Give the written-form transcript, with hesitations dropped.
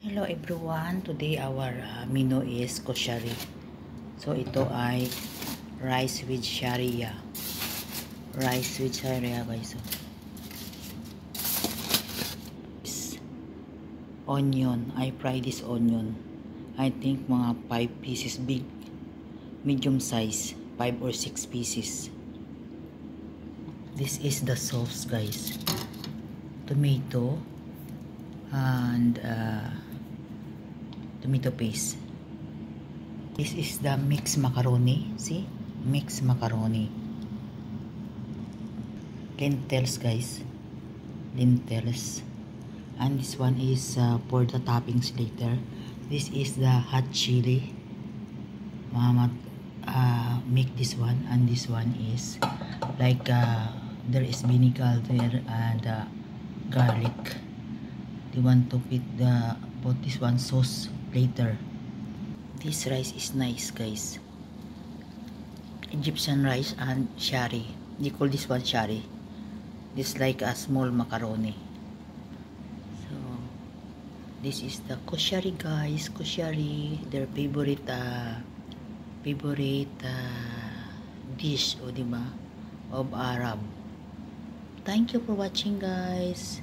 Hello everyone, today our menu is koshari. So ito ay rice with sharia. Rice with sharia guys. Onion, I fry this onion. I think mga 5 pieces big. Medium size, 5 or 6 pieces. This is the sauce guys. Tomato and tomato paste. This is the mixed macaroni. See? Mixed macaroni. Lentils guys. Lentils. And this one is for the toppings later. This is the hot chili. Mama make this one. And this one is like there is vinegar there and garlic. They want to put this one sauce later. This rice is nice guys. Egyptian rice and shari. They call this one shari. This like a small macaroni. So this is the koshari guys. Koshari, their favorite dish, o diba, of Arab. Thank you for watching guys.